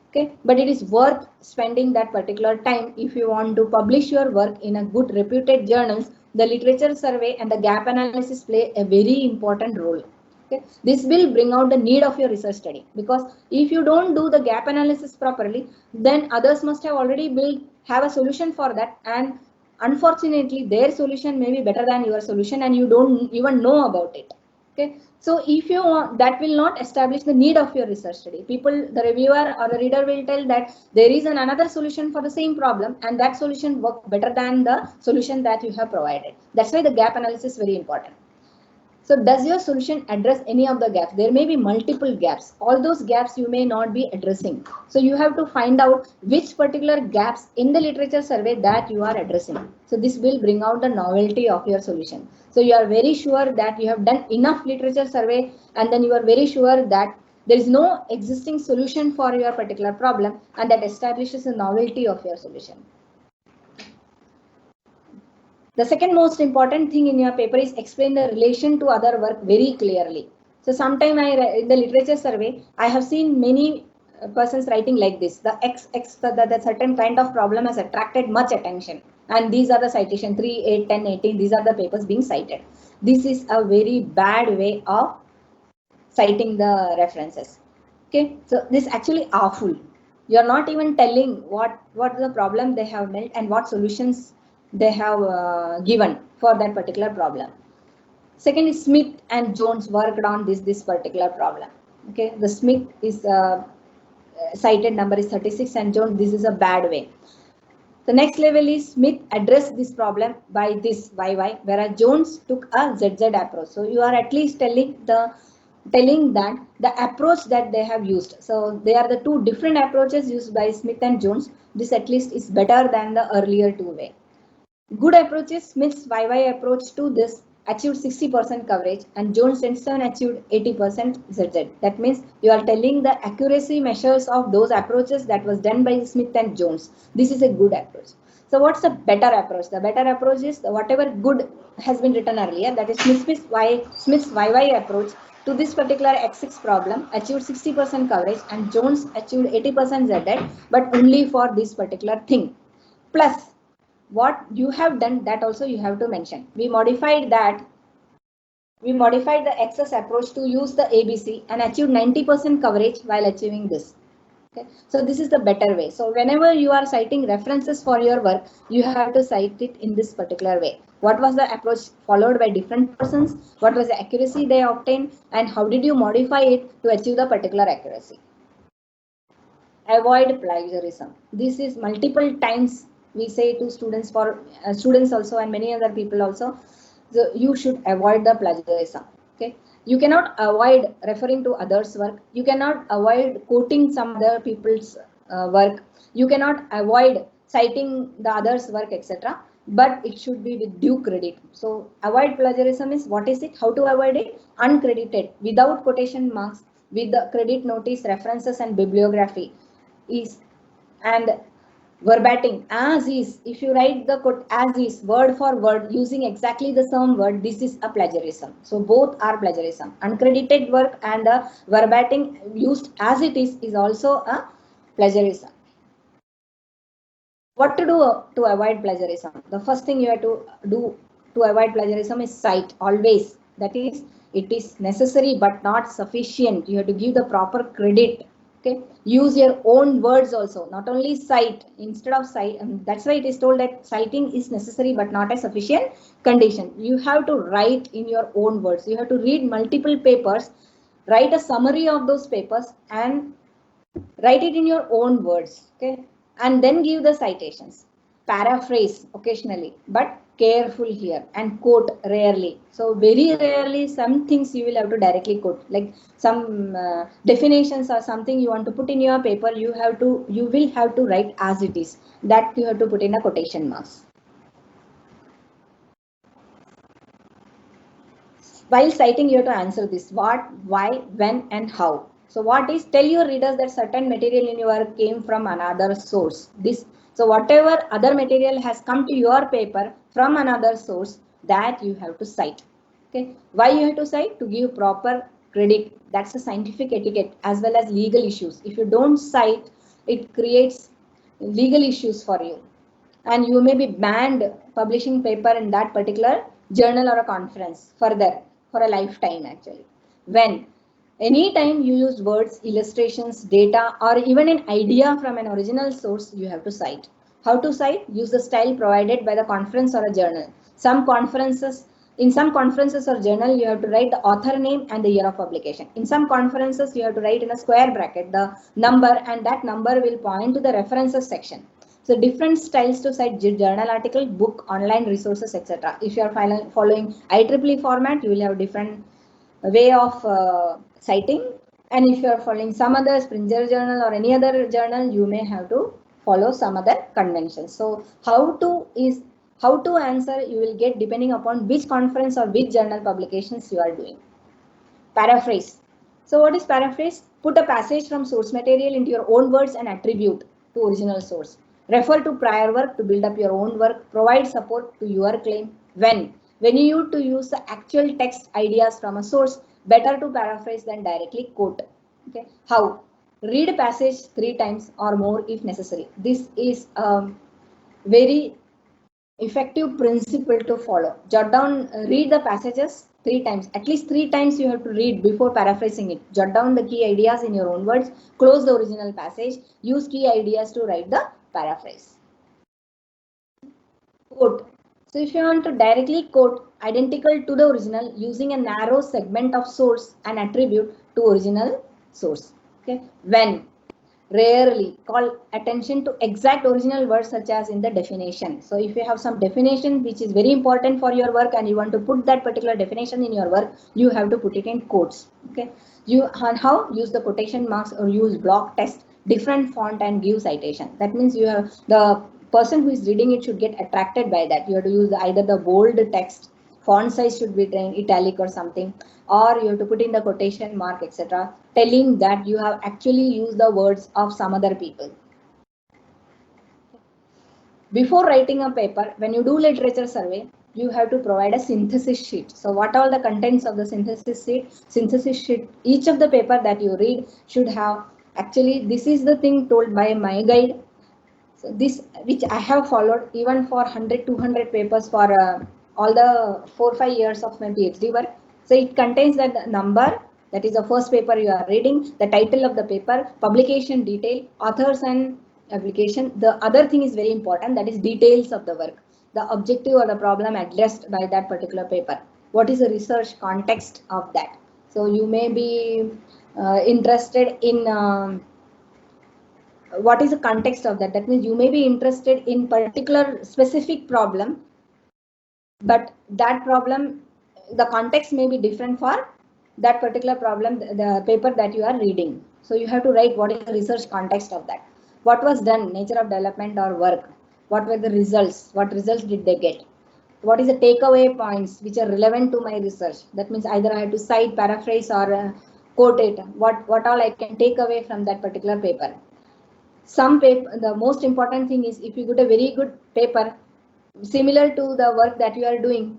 Okay, but it is worth spending that particular time if you want to publish your work in a good reputed journals. The literature survey and the gap analysis play a very important role. Okay, this will bring out the need of your research study, because if you don't do the gap analysis properly, then others must have already built, have a solution for that, and unfortunately their solution may be better than your solution and you don't even know about it. Okay, so if you want, that will not establish the need of your research study. People, the reviewer or the reader will tell that there is another solution for the same problem and that solution works better than the solution that you have provided. That's why the gap analysis is very important. So does your solution address any of the gaps? There may be multiple gaps. All those gaps you may not be addressing. So you have to find out which particular gaps in the literature survey that you are addressing. So this will bring out the novelty of your solution. So you are very sure that you have done enough literature survey, and then you are very sure that there is no existing solution for your particular problem, and that establishes the novelty of your solution. The second most important thing in your paper is explain the relation to other work very clearly. So sometime in the literature survey, I have seen many persons writing like this. The the certain kind of problem has attracted much attention. And these are the citation 3, 8, 10, 18. These are the papers being cited. This is a very bad way of citing the references. Okay, so this actually awful. You're not even telling what the problem they have dealt and what solutions they have given for that particular problem. Second is Smith and Jones worked on this particular problem. Okay, the Smith is cited number is 36 and Jones, this is a bad way. The next level is Smith addressed this problem by this YY, whereas Jones took a ZZ approach. So you are at least telling that the approach that they have used. So they are the two different approaches used by Smith and Jones. This at least is better than the earlier two way. Good approaches, Smith's YY approach to this achieved 60% coverage and Jones 27 achieved 80% ZZ. That means you are telling the accuracy measures of those approaches that was done by Smith and Jones. This is a good approach. So what's the better approach? The better approach is whatever good has been written earlier, that is Smith's YY approach to this particular X6 problem achieved 60% coverage and Jones achieved 80% ZZ, but only for this particular thing. Plus, what you have done, that also you have to mention. We modified the XS approach to use the ABC and achieve 90% coverage while achieving this. Okay, so this is the better way. So whenever you are citing references for your work, you have to cite it in this particular way. What was the approach followed by different persons? What was the accuracy they obtained? And how did you modify it to achieve the particular accuracy? Avoid plagiarism. This is multiple times we say to students, for students also and many other people also. So you should avoid the plagiarism. Okay, you cannot avoid referring to others' work. You cannot avoid quoting some other people's work. You cannot avoid citing the others' work, etc. But it should be with due credit. So avoid plagiarism is, what is it? How to avoid it? Uncredited, without quotation marks, with the credit notice, references, and bibliography is, and verbatim as is. If you write the code as is, word for word, using exactly the same word, this is a plagiarism. So both are plagiarism. Uncredited work and the verbatim used as it is also a plagiarism. What to do to avoid plagiarism? The first thing you have to do to avoid plagiarism is cite always. That is, it is necessary but not sufficient. You have to give the proper credit. Okay, use your own words also, not only cite. Instead of cite, that's why it is told that citing is necessary but not a sufficient condition. You have to write in your own words. You have to read multiple papers write a summary of those papers and write it in your own words, okay, and then give the citations. Paraphrase occasionally, but careful here, and quote rarely. So very rarely some things you will have to directly quote, like some definitions or something you want to put in your paper, you will have to write as it is, that you have to put in a quotation marks. While citing, you have to answer this: what, why, when, and how. So what is, tell your readers that certain material in your work came from another source. So whatever other material has come to your paper from another source, that you have to cite. Okay. Why you have to cite? To give proper credit. That's a scientific etiquette as well as legal issues. If you don't cite, it creates legal issues for you, and you may be banned publishing paper in that particular journal or a conference further for a lifetime actually. When anytime you use words, illustrations, data, or even an idea from an original source, you have to cite. How to cite? Use the style provided by the conference or a journal. In some conferences or journal, you have to write the author name and the year of publication. In some conferences, you have to write in a square bracket the number, and that number will point to the references section. So different styles to cite: journal article, book, online resources, etc. If you are following IEEE format, you will have different way of citing, and if you are following some other Springer journal or any other journal, you may have to follow some other conventions. So how to answer, you will get depending upon which conference or which journal publications you are doing. Paraphrase. So what is paraphrase? Put a passage from source material into your own words and attribute to original source. Refer to prior work to build up your own work. Provide support to your claim. When you need to use the actual text ideas from a source, better to paraphrase than directly quote. Okay. How? Read a passage 3 times or more if necessary. This is a very effective principle to follow. Jot down, read the passages 3 times. At least 3 times you have to read before paraphrasing it. Jot down the key ideas in your own words. Close the original passage. Use key ideas to write the paraphrase. Quote. So if you want to directly quote identical to the original using a narrow segment of source and attribute to original source. Okay. When? Rarely. Call attention to exact original words such as in the definition. So if you have some definition which is very important for your work and you want to put that particular definition in your work, you have to put it in quotes. Okay. And how? Use the quotation marks or use block text, different font, and give citation. That means you have the person who is reading it should get attracted by that. You have to use either the bold text, font size should be in italic or something, or you have to put in the quotation mark, etc., telling that you have actually used the words of some other people. Before writing a paper, when you do literature survey, you have to provide a synthesis sheet. So what are the contents of the synthesis sheet? Synthesis sheet, each of the paper that you read should have, actually this is the thing told by my guide. So this, which I have followed even for 100-200 papers for all the 4-5 years of my PhD work. So it contains that number, that is the first paper you are reading, the title of the paper, publication detail, authors and application. The other thing is very important, that is details of the work, the objective or the problem addressed by that particular paper. What is the research context of that? So you may be interested in what is the context of that. That means you may be interested in particular specific problem, but that problem, the context may be different for that particular problem, the paper that you are reading. So you have to write what is the research context of that. What was done, nature of development or work, what were the results, what results did they get, what is the takeaway points which are relevant to my research. That means either I have to cite, paraphrase, or quote it, what all I can take away from that particular paper. Some paper, the most important thing is, if you get a very good paper similar to the work that you are doing,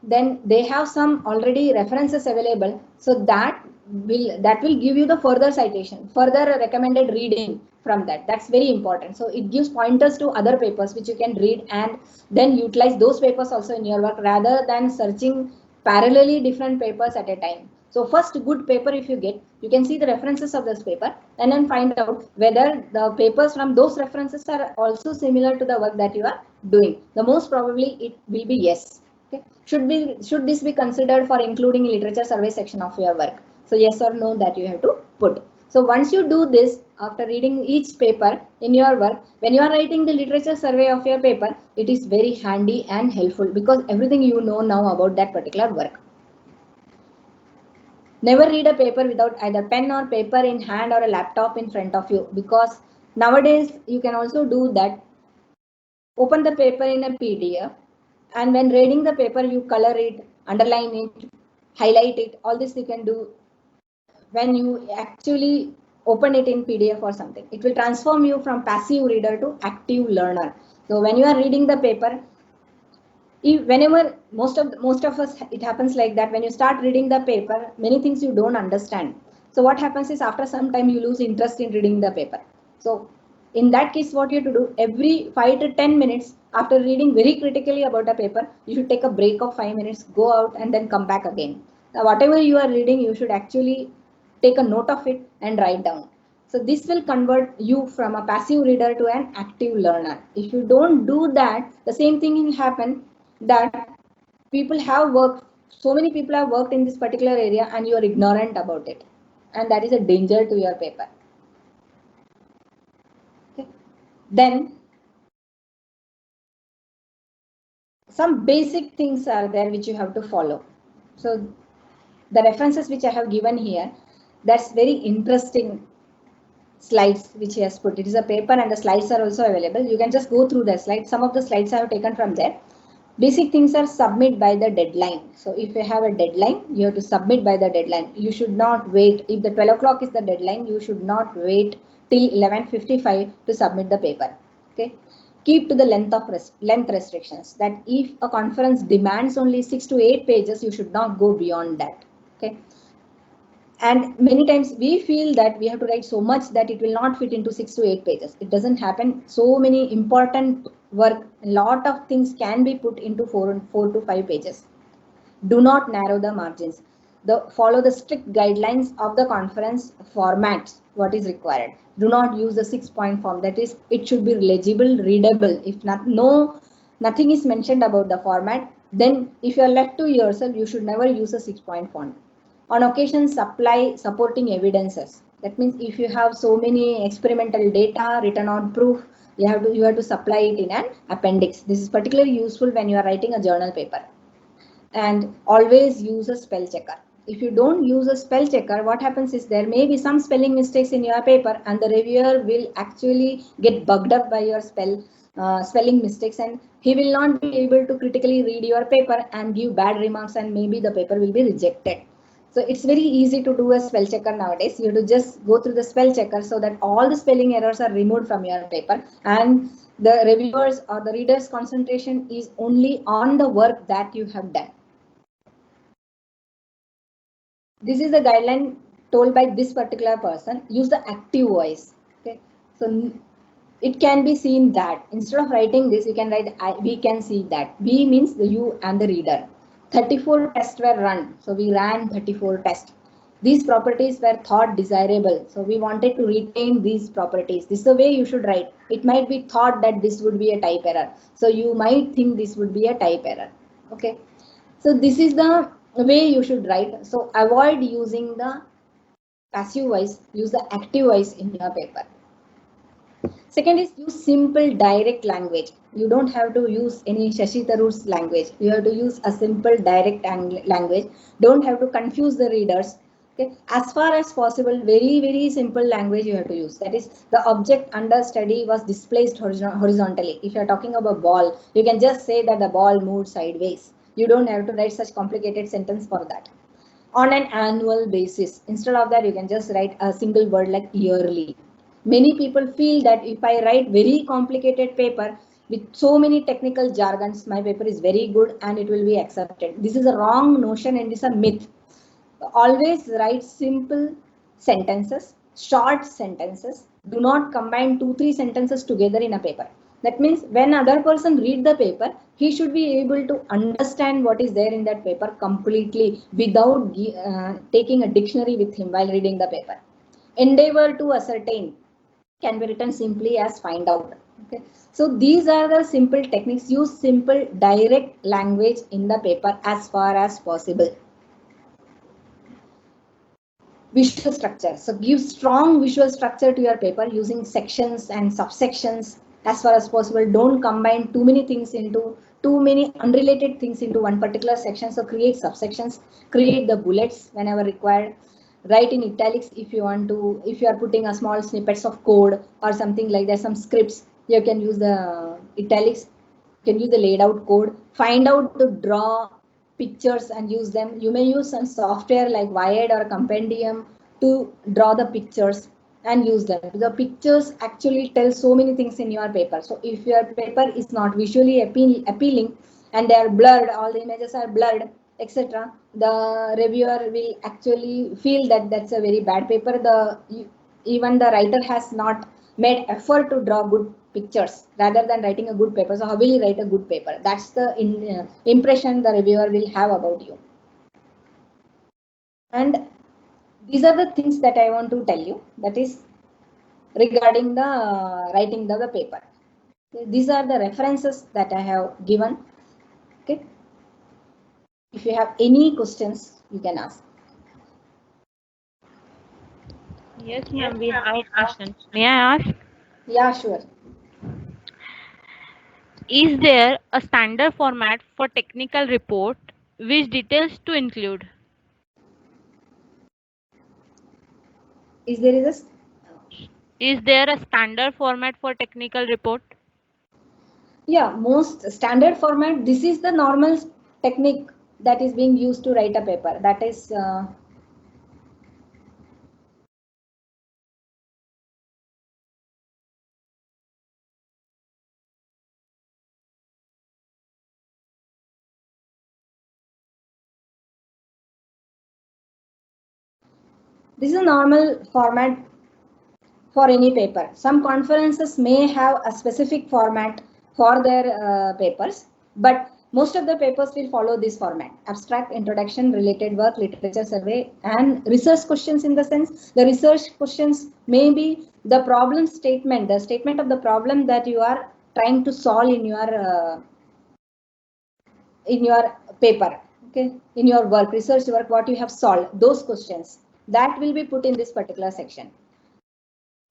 then they have some already references available, so that will give you the further citation, further recommended reading from that. That's very important. So it gives pointers to other papers which you can read and then utilize those papers also in your work, rather than searching parallelly different papers at a time. So first good paper, if you get, you can see the references of this paper and then find out whether the papers from those references are also similar to the work that you are doing. The most probably it will be yes. Okay. Should this be considered for including literature survey section of your work? So yes or no that you have to put. So once you do this, after reading each paper in your work, when you are writing the literature survey of your paper, it is very handy and helpful because everything you know now about that particular work. Never read a paper without either pen or paper in hand or a laptop in front of you, because nowadays you can also do that. Open the paper in a PDF, and when reading the paper you color it, underline it, highlight it. All this you can do when you actually open it in PDF or something. It will transform you from passive reader to active learner. So when you are reading the paper, whenever most of us, it happens like that. When you start reading the paper, many things you don't understand. So what happens is after some time you lose interest in reading the paper. So in that case, what you have to do, every 5 to 10 minutes after reading very critically about a paper, you should take a break of 5 minutes, go out and then come back again. Now whatever you are reading, you should actually take a note of it and write down. So this will convert you from a passive reader to an active learner. If you don't do that, the same thing will happen, that people have worked, so many people have worked in this particular area and you are ignorant about it, and that is a danger to your paper. Okay. Then some basic things are there which you have to follow. So the references which I have given here, that's very interesting slides which he has put. It is a paper and the slides are also available. You can just go through the slides. Some of the slides I have taken from there. Basic things are submit by the deadline. So if you have a deadline, you have to submit by the deadline. You should not wait. If the 12 o'clock is the deadline, you should not wait till 11:55 to submit the paper. Okay. Keep to the length restrictions. That if a conference demands only 6 to 8 pages, you should not go beyond that. Okay. And many times we feel that we have to write so much that it will not fit into 6 to 8 pages. It doesn't happen. So many important work, a lot of things can be put into 4 to 5 pages. Do not narrow the margins. Follow the strict guidelines of the conference format, what is required. Do not use the 6-point form. That is, it should be legible, readable. If nothing is mentioned about the format, then if you are left to yourself, you should never use a 6-point font. On occasion, supply supporting evidences. That means if you have so many experimental data written on proof, you have to supply it in an appendix. This is particularly useful when you are writing a journal paper. And always use a spell checker. If you don't use a spell checker, what happens is there may be some spelling mistakes in your paper, and the reviewer will actually get bugged up by your spelling mistakes, and he will not be able to critically read your paper and give bad remarks, and maybe the paper will be rejected. So it's very easy to do a spell checker nowadays. You have to just go through the spell checker so that all the spelling errors are removed from your paper, and the reviewers or the reader's concentration is only on the work that you have done. This is the guideline told by this particular person. Use the active voice. Okay. So it can be seen that instead of writing this, you can write we can see that. We means the you and the reader. 34 tests were run. So we ran 34 tests. These properties were thought desirable. So we wanted to retain these properties. This is the way you should write. It might be thought that this would be a type error. So you might think this would be a type error. Okay. So this is the way you should write. So avoid using the passive voice, use the active voice in your paper. Second is use simple direct language. You don't have to use any Shashi Tharoor's language. You have to use a simple direct language. Don't have to confuse the readers. Okay. As far as possible, very simple language you have to use. That is, the object under study was displaced horizontally. If you are talking about ball, you can just say that the ball moved sideways. You don't have to write such complicated sentence for that. On an annual basis, instead of that, you can just write a single word like yearly. Many people feel that if I write very complicated paper with so many technical jargons, my paper is very good and it will be accepted. This is a wrong notion and it's a myth. Always write simple sentences, short sentences. Do not combine 2-3 sentences together in a paper. That means when other person read the paper, he should be able to understand what is there in that paper completely without taking a dictionary with him while reading the paper. Endeavor to ascertain can be written simply as find out. Okay. So these are the simple techniques. Use simple direct language in the paper as far as possible. visual structure. So give strong visual structure to your paper using sections and subsections as far as possible. Don't combine too many things into too many unrelated things into one particular section. So create subsections, create the bullets whenever required. Write in italics if you want to, if you are putting a small snippets of code or something like that, some scripts, you can use the italics, you can use the laid out code. Find out to draw pictures and use them. You may use some software like Wired or Compendium to draw the pictures and use them. The pictures actually tell so many things in your paper. So if your paper is not visually appealing and they are blurred, all the images are blurred, etc., the reviewer will actually feel that that's a very bad paper. Even the writer has not made effort to draw good pictures rather than writing a good paper. So how will you write a good paper? That's the impression the reviewer will have about you. And these are the things that I want to tell you, that is regarding the writing the paper. Okay, these are the references that I have given. Okay, if you have any questions, you can ask. Yes, ma'am, we have a question. May I ask? Yeah, sure. Is there a standard format for technical report? Which details to include? Is there is a Is there a standard format for technical report? Yeah, most standard format. This is the normal technique that is being used to write a paper. That is this is a normal format for any paper. Some conferences may have a specific format for their papers, but most of the papers will follow this format: abstract, introduction, related work, literature survey, and research questions. In the sense, the research questions may be the problem statement, the statement of the problem that you are trying to solve in your paper, okay, in your work, research work, what you have solved, those questions that will be put in this particular section.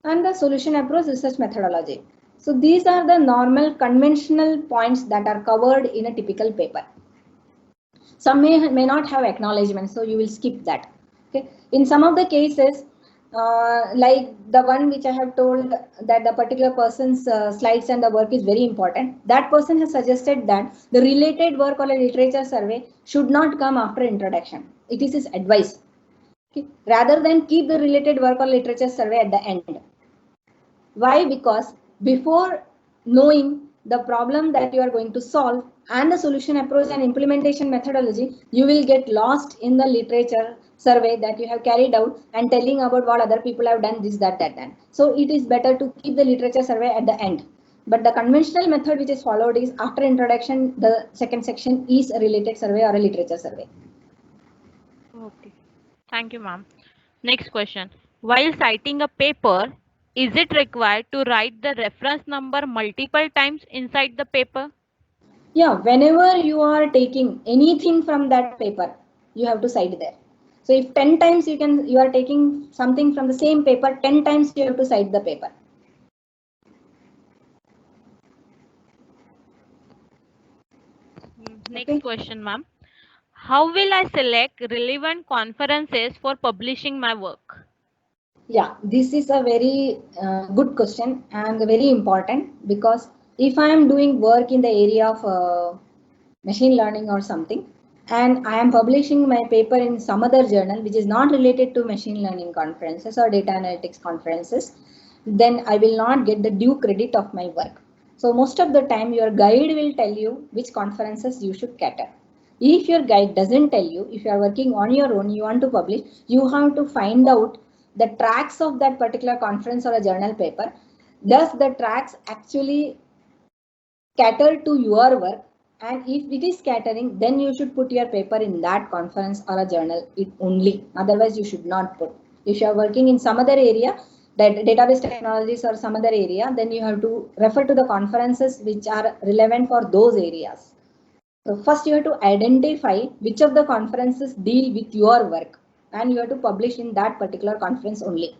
And the solution approach, research methodology. So these are the normal conventional points that are covered in a typical paper. Some may not have acknowledgement, so you will skip that. Okay. In some of the cases, like the one which I have told, that the particular person's slides and the work is very important, that person has suggested that the related work or a literature survey should not come after introduction. It is his advice. Okay. Rather than keep the related work or literature survey at the end. Why? Because before knowing the problem that you are going to solve and the solution approach and implementation methodology, you will get lost in the literature survey that you have carried out and telling about what other people have done, this, that, that. So it is better to keep the literature survey at the end. But the conventional method which is followed is after introduction, the second section is a related survey or a literature survey. Okay. Thank you, ma'am. Next question. While citing a paper, is it required to write the reference number multiple times inside the paper? Yeah, whenever you are taking anything from that paper, you have to cite there. So if 10 times you are taking something from the same paper, 10 times you have to cite the paper. Next question, ma'am. How will I select relevant conferences for publishing my work? Yeah, this is a very good question and very important, because if I am doing work in the area of machine learning or something, and I am publishing my paper in some other journal which is not related to machine learning conferences or data analytics conferences, then I will not get the due credit of my work. So most of the time your guide will tell you which conferences you should cater. If your guide doesn't tell you, if you are working on your own, you want to publish, you have to find out the tracks of that particular conference or a journal paper. Does the tracks actually cater to your work? And if it is catering, then you should put your paper in that conference or a journal it only. Otherwise, you should not put. If you are working in some other area, that database technologies or some other area, then you have to refer to the conferences which are relevant for those areas. So first you have to identify which of the conferences deal with your work. and you have to publish in that particular conference only.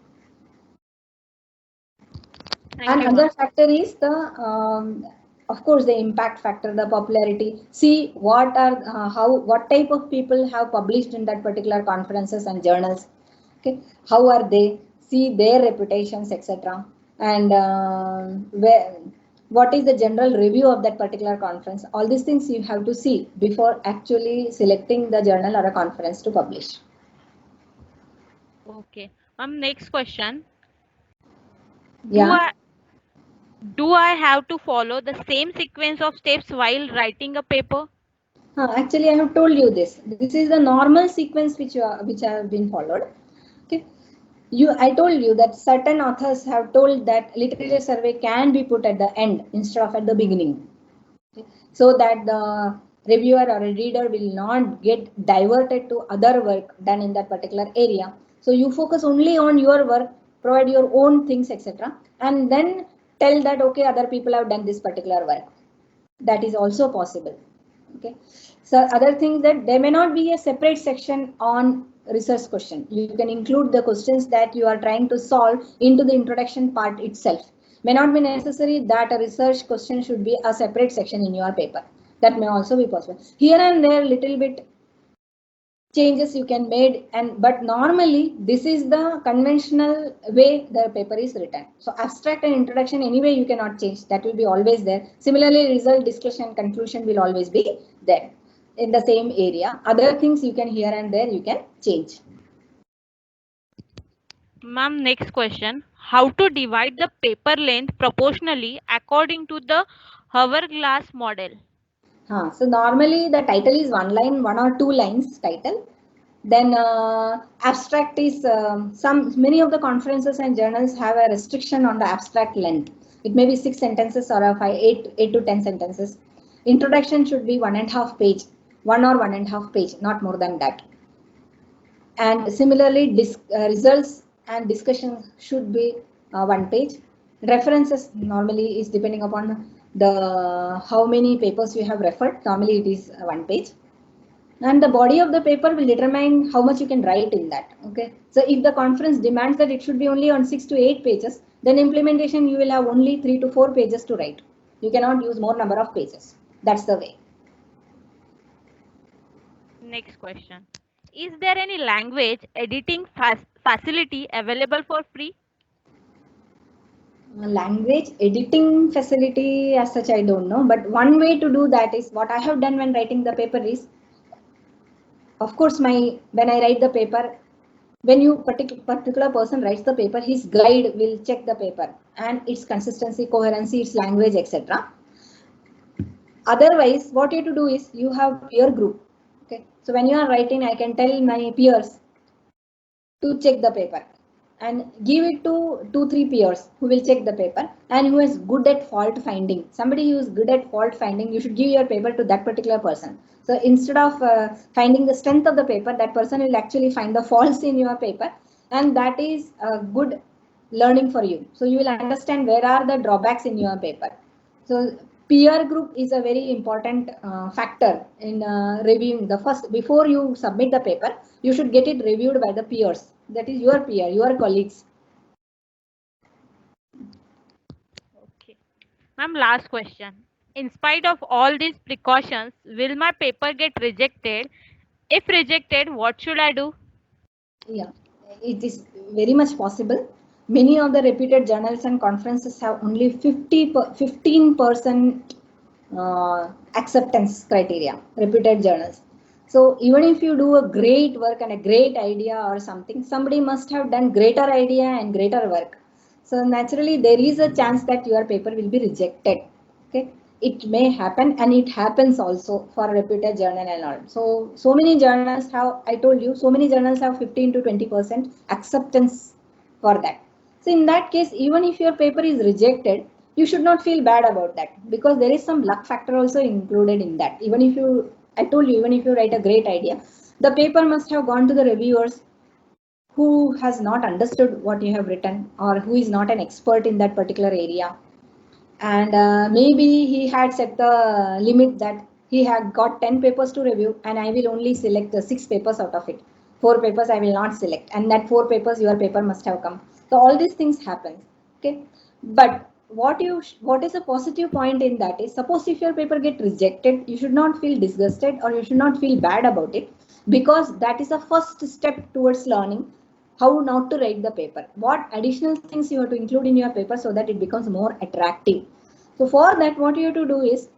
Thank And you, another ma'am. factor is the, of course, the impact factor, the popularity. See what are what type of people have published in that particular conferences and journals. Okay, how are they? See their reputations, etc. And what is the general review of that particular conference? All these things you have to see before actually selecting the journal or a conference to publish. Okay. Next question. Do Yeah. I do I have to follow the same sequence of steps while writing a paper? Actually, I have told you this. This is the normal sequence which have been followed. Okay. I told you that certain authors have told that literature survey can be put at the end instead of at the beginning, okay, so that the reviewer or a reader will not get diverted to other work done in that particular area. So you focus only on your work, provide your own things, etc., and then tell that okay, other people have done this particular work. That is also possible. Okay, so other things that there may not be a separate section on research question. You can include the questions that you are trying to solve into the introduction part itself. May not be necessary that a research question should be a separate section in your paper. That may also be possible. Here and there little bit changes you can made, and but normally this is the conventional way the paper is written. So abstract and introduction anyway you cannot change, that will be always there. Similarly, result, discussion, conclusion will always be there in the same area. Other things you can here and there you can change. Ma'am, next question. How to divide the paper length proportionally according to the hourglass model? So normally the title is one line, 1 or 2 lines title. Then abstract is many of the conferences and journals have a restriction on the abstract length. It may be 6 sentences or eight to 10 sentences. Introduction should be 1.5 page, 1 or 1.5 page, not more than that. And similarly, results and discussion should be 1 page. References normally is depending upon the how many papers you have referred. Normally it is 1 page. And the body of the paper will determine how much you can write in that. Okay, so if the conference demands that it should be only on 6 to 8 pages, then implementation you will have only 3 to 4 pages to write. You cannot use more number of pages. That's the way. Next question. Is there any language editing facility available for free? Language editing facility as such I don't know, but one way to do that is what I have done when writing the paper is, of course, when I write the paper, when you particular person writes the paper, his guide will check the paper and its consistency, coherency, its language, etc. Otherwise, what you have to do is you have peer group. Okay, so when you are writing, I can tell my peers to check the paper and give it to 2 3 peers who will check the paper and who is good at fault finding. Somebody who is good at fault finding, you should give your paper to that particular person. So instead of finding the strength of the paper, that person will actually find the faults in your paper, and that is a good learning for you. So you will understand where are the drawbacks in your paper. So peer group is a very important factor in reviewing the first. Before you submit the paper, you should get it reviewed by the peers. That is your peer, your colleagues. Okay. Ma'am, last question. In spite of all these precautions, will my paper get rejected? If rejected, what should I do? Yeah, it is very much possible. Many of the reputed journals and conferences have only 15% acceptance criteria, reputed journals. So even if you do a great work and a great idea or something, somebody must have done greater idea and greater work. So naturally there is a chance that your paper will be rejected. Okay, it may happen, and it happens also for a reputed journal and all. So many journals have, I told you, so many journals have 15 to 20% acceptance for that. So in that case, even if your paper is rejected, you should not feel bad about that, because there is some luck factor also included in that. Even if you, I told you, even if you write a great idea, the paper must have gone to the reviewers who has not understood what you have written, or who is not an expert in that particular area. And maybe he had set the limit that he had got 10 papers to review and I will only select the 6 papers out of it. 4 papers I will not select, and that 4 papers your paper must have come. So all these things happen. Okay, but what is a positive point in that is, suppose if your paper get rejected, you should not feel disgusted or you should not feel bad about it, because that is a first step towards learning how not to write the paper, what additional things you have to include in your paper so that it becomes more attractive. So for that, what you have to do is,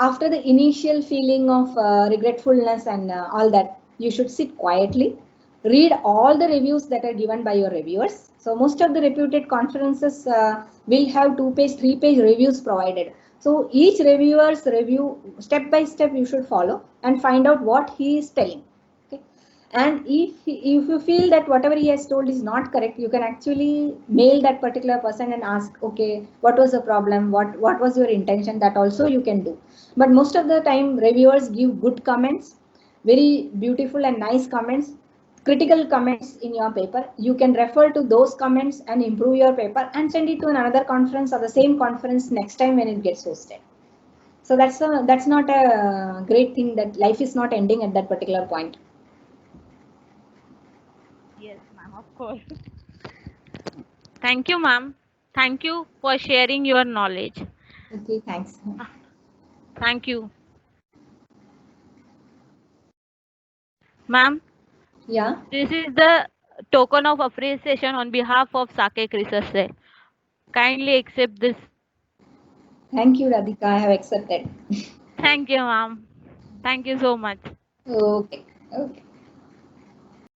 after the initial feeling of regretfulness and all that, you should sit quietly, read all the reviews that are given by your reviewers. So most of the reputed conferences will have 2-page, 3-page reviews provided. So each reviewer's review, step by step, you should follow and find out what he is telling. Okay, and if you feel that whatever he has told is not correct, you can actually mail that particular person and ask, okay, what was the problem, what was your intention, that also you can do. But most of the time reviewers give good comments, very beautiful and nice comments, critical comments in your paper. You can refer to those comments and improve your paper and send it to another conference or the same conference next time when it gets hosted. So that's not a great thing, that life is not ending at that particular point. Yes, ma'am, of course. Thank you, ma'am. Thank you for sharing your knowledge. Okay, thanks. Thank you. Ma'am, Yeah, this is the token of appreciation on behalf of Saket Research Cell. Kindly accept this. thank you, Radhika. I have accepted. Thank you, ma'am. Thank you so much. Okay, okay.